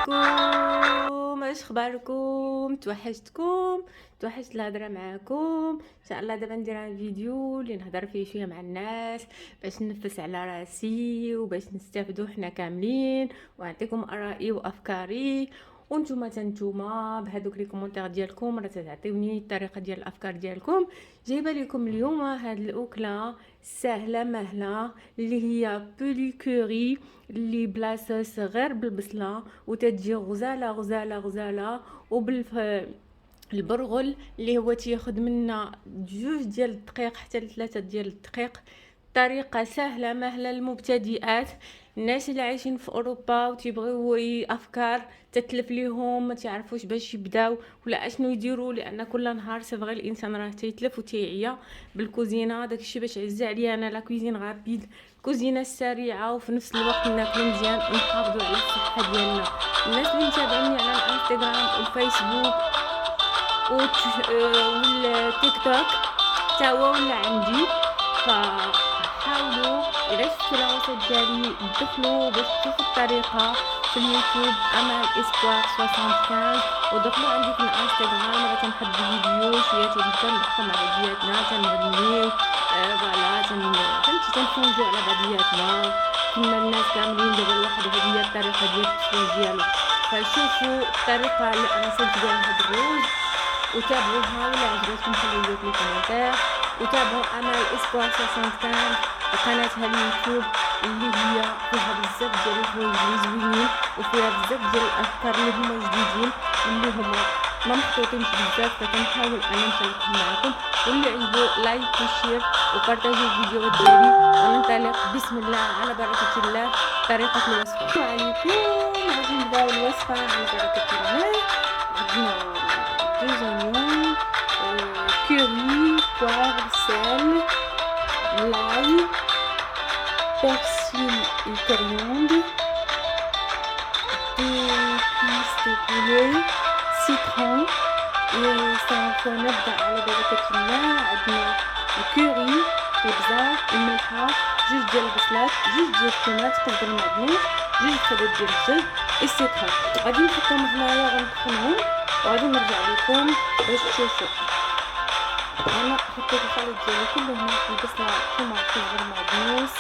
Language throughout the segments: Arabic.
عليكم، اش اخباركم؟ توحشت الهضره معاكم. ان شاء الله دابا ندير فيديو اللي نهضر فيه شويه مع الناس باش ننفس على راسي وباش نستافدوا حنا كاملين، ونعطيكم ارائي وافكاري. وانتوما بهذوك لي كومونتير ديالكم راه تعطيوني الطريقه ديال الافكار ديالكم. جايبه لكم اليوم هاد الاكله سهله مهله اللي هي بولي كوري، اللي بلاصه غير بالبصله وتتجي غزاله غزاله غزاله، البرغل اللي هو تياخد منا 2 دقائق حتى 3 دقائق. طريقه سهله مهله للمبتدئات، الناس اللي عايشين في اوروبا وتيبغيو افكار تتلف ليهم ما تعرفوش باش يبداو ولا اشنو يديروا، لان كل نهار صافي الانسان راه تيتلف وتيعيا بالكوزينه. داكشي باش عز عليا انا لا كوزين غابيد، الكوزينه السريعه، وفي نفس الوقت ناكلوا مزيان ونحافظوا على الصحه ديالنا. الناس اللي متابعيني على الانستغرام والفيسبوك والتيك توك تا هو ولا عندي، فحاولوا الا شفتوا الوصفات ديالي دخلوا باش تشوفوا الطريقه في اليوتيوب امال اسبوار 75، ودخلوا عندي في الانستغرام راه تنحط فيديو شويه تنبدا نحكم على بعضياتنا تنغنيو فوالا فهمتي تنفوجوا على بعضياتنا كنا الناس كاملين. دابا الواحد هذه هي الطريقه ديال التفويج ديالو، فشوفوا الطريقه اللي انا صنت بها هاد الروز وتابعوها، ولا عجبتكم خليو لي في الكومنتير، وتابعوا امال اسبوار 75 قناتها اليوتيوب اللي هي فيها بزاف ديال الحوايج اللي زوينين وفيها بزاف ديال الافكار اللي هما جديدين واللي هما ما محطوطينش بزاف، فكنحاول انا نشاركهم معكم. واللي عجبو لايك وشير وبارطاجيو الفيديوهات ديالي، وننطلق بسم الله على بركه الله. طريقه الوصفه. السلام عليكم، غادي نبداو الوصفه على بركه الله. عندنا 2 oignons, curry, poivre, sel, l'ail, persil et coriandre, 2 cuisses de poulet, citron. سوف نبدأ على بركة الله. عندنا الكوري، البزار، الملحة، 2 ديال البصلات، 2 ديال الطوماط تقدر معدنوش، 2 خدات ديال الدجاج، السيترون. غادي نحطهم هنايا غنطحنهم وغادي نرجع لكم باش تشوفوا. انا حطيت الخليط ديالي كله هنا، البصله الطوماط كيصغر معدنوس،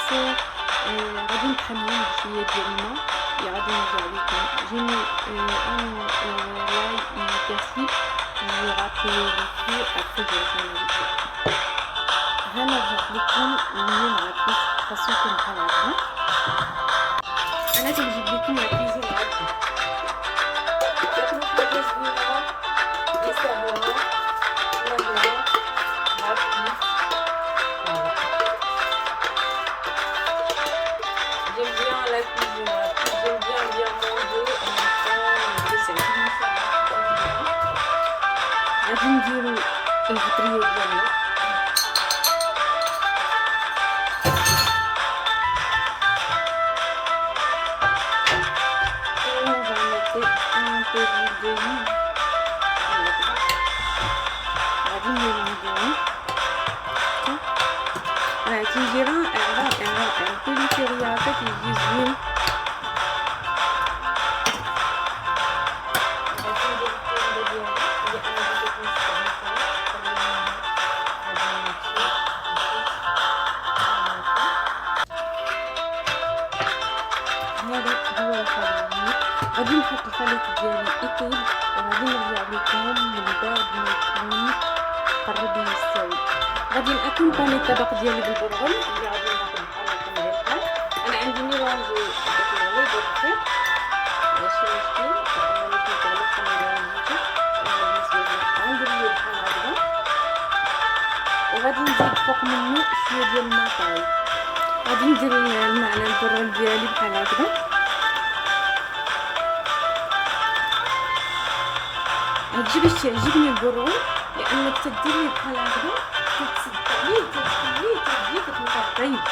غادي نطحنهم بشويه ديال الماء اللي غادي نرجع لكم. جيني لاي persil اللي غطيو لي après j'ai هنرجع لكم منين غادي خاصكم بحال هكا. انا تنجيب لكم لا كوزين هكا تاكلوا حاجه زوينه يساهلوها مهله هاكي. J'aime bien la cuisine, j'aime bien manger en même temps vaisselle. غادي نديرو الفطريه ديالنا. غادي نديرو مزيان راه تيجي رائع كل كرياطه تيجي زوين. هذا هو الخليط. غادي نحط الخليط ديالي يطيب وغادي نرجع لكم من بعد ما يكون قرب يستوي. غادي ناكومباني الطبق ديالي بالبرغل اللي غادي ناخذ بحال هكا مليحه. انا عندي ميلونجي داك العود والخيط ماشي مشكل، انا اللي كنغلق كنميلونجيهم غندير ليه بحال هكذا، وغادي نزيد فوق منه شويه ديال الماء طايب. غادي ندير الماء على البرغل ديالي بحال هكذا. هادشي باش تعجبني البرغل، لان تدير ليه بحال هكذا تتسد عليه تتخليه تجي كتبقى طيب.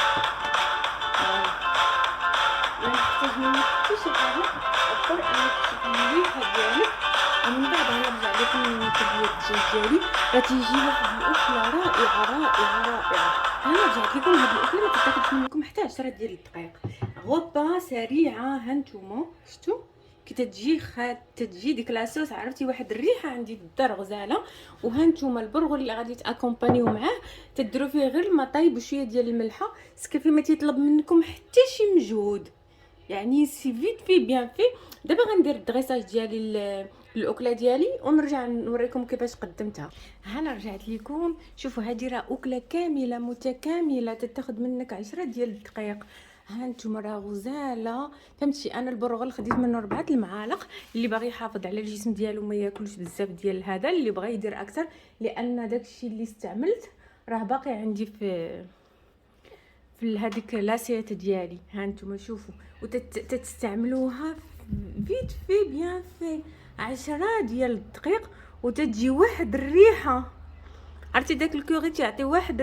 ما نحتاج منك حتى شي حاجه اكثر انك تشوف المليحه ديالك، ومن بعد غنرجع لكم من تبيه الدجاج ديالي. راه تيجي واحد الاكله رائعه. انا رجعت لكم هاد الاكله ما تاخذش منكم حتى 10 ديال الدقائق، غوبا سريعه. ها نتوما شفتوا كي تتجي ديك لاصوص، عرفتي واحد الريحه عندي في الدار غزاله. وها نتوما البرغل اللي غادي تاكومبانيو معاه، تديروا فيه غير الماء طايب وشويه ديال الملحه، سكافي ما تيطلب منكم حتى شي مجهود، يعني سي فيت في بيان في. دابا غندير الدغيساج ديالي الاكله ديالي ونرجع نوريكم كيفاش قدمتها. ها انا رجعت لكم، شوفوا هذه راه اكله كامله متكامله تتاخذ منك 10 ديال الدقائق. ها نتوما راه غزاله، فهمتي؟ انا البرغل خديت منه 4 المعالق، اللي باغي يحافظ على الجسم ديالو ما ياكلش بزاف ديال هذا، اللي بغى يدير اكثر، لان داكشي اللي استعملت راه باقي عندي في هذيك لاسيت ديالي. ها نتوما شوفوا، وتستعملوها فيت في بيان في 10 ديال الدقيق، وتجي واحد الريحه، عرفتي داك الكوري تيعطي واحد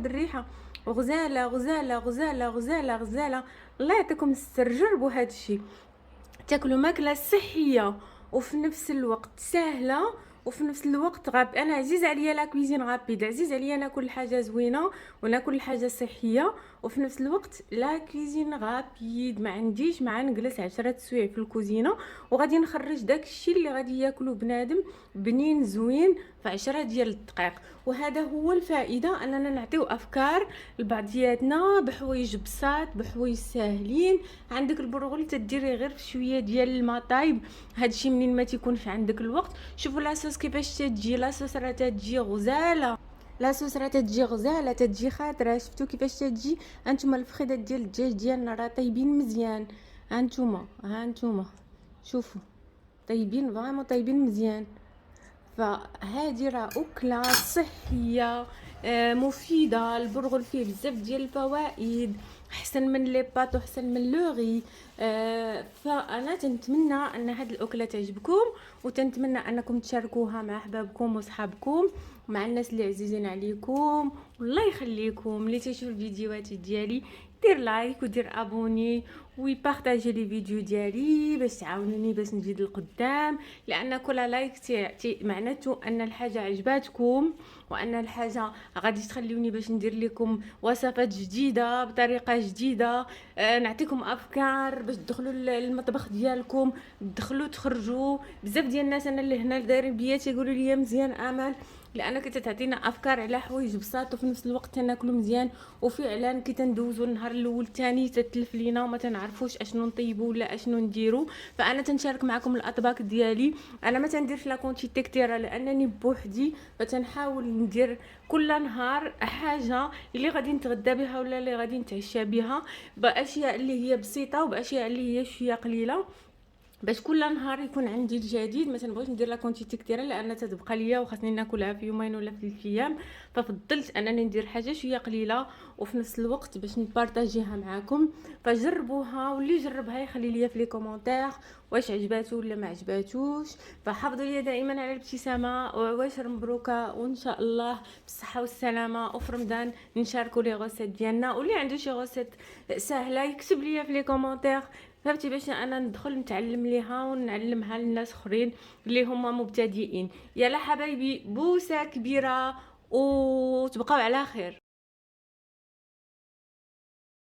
الريحه غزاله غزاله غزاله غزاله غزاله. الله يعطيكم السر، جربوا هذا الشيء، تاكلوا ماكله صحيه وفي نفس الوقت سهله، وفي نفس الوقت انا عزيز عليا لا كويزين غابيد، عزيز عليا ناكل حاجه زوينه وناكل حاجه صحيه، وفي نفس الوقت لا كويزين غابيد، ما عنديش مع نجلس 10 سوايع في الكوزينه وغادي نخرج داك الشيء اللي غادي ياكلو بنادم بنين زوين في 10 ديال الدقائق. وهذا هو الفائده، اننا نعطيو افكار لبعضياتنا بحوايج بساط، بحوايج ساهلين. عندك البرغل تديري غير شويه ديال الماء طايب، هادشي منين ما تيكونش عندك الوقت. شوفوا لاصوص كيفاش تجي، لاصوص راه تجي غزاله، لاصوص راه تجي غزاله، تجي خاطره. شفتوا كيفاش تجي؟ هانتوما الفخيدات ديال الدجاج ديالنا راه طايبين مزيان، هانتوما شوفوا طيبين فريمون، طيبين مزيان. فهذه راه اكله صحيه مفيده. البرغل فيه بزاف ديال الفوائد، احسن من لي بات وحسن من لوغي. فانا تنتمنى ان هذه الاكله تعجبكم، وتنتمنى انكم تشاركوها مع احبابكم وصحابكم، مع الناس اللي عزيزين عليكم. والله يخليكم اللي تيشوف الفيديوهات ديالي دير لايك ودير ابوني ويبارطاجي لي فيديو ديالي باش تعاونوني باش نزيد لقدام، لان كل لايك معناته ان الحاجه عجباتكم، وان الحاجه غادي تخليوني باش ندير لكم وصفات جديده بطريقه جديده، نعطيكم افكار باش تدخلوا المطبخ ديالكم، تدخلوا تخرجوا. بزاف ديال الناس انا اللي هنا دايرين بيا تيقولوا لي مزيان امل لانك تعطينا افكار على حوايج بساط وفي نفس الوقت تناكلوا مزيان. وفعلا كي تندوزوا النهار الاول الثاني تتلف لينا وما تنعرفوش اشنو نطيبوا ولا اشنو نديروا. فانا تنشارك معكم الاطباق ديالي، انا ما تنديرش لا كونتيتي كثيره لانني بوحدي، فتنحاول ندير كل نهار حاجه اللي غادي نتغدى بها ولا اللي غادي نتعشى بها، باشياء اللي هي بسيطه وباشياء اللي هي شويه قليله، باش كل نهار يكون عندي الجديد. ما تنبغيش ندير لا كونتيتي كثيره لان تتبقى ليا وخاصني ناكلها في يومين ولا في 3 ايام، ففضلت انني ندير حاجه شويه قليله وفي نفس الوقت باش نبارطاجيها معكم. فجربوها، واللي جربها يخلي لي في لي كومونتير واش عجباتو ولا ما عجباتوش. فحافظوا لي دائما على الابتسامه وعواشر مبروكه، وان شاء الله بالصحه والسلامه، وفي رمضان نشاركوا لي غوسيت ديالنا. واللي عنده شي غوسيت سهله يكتب لي في لي كومونتير، فهمتي؟ باش انا ندخل نتعلم ليها ونعلمها للناس اخرين اللي هما مبتدئين. يلا حبايبي، بوسه كبيره وتبقاو على خير.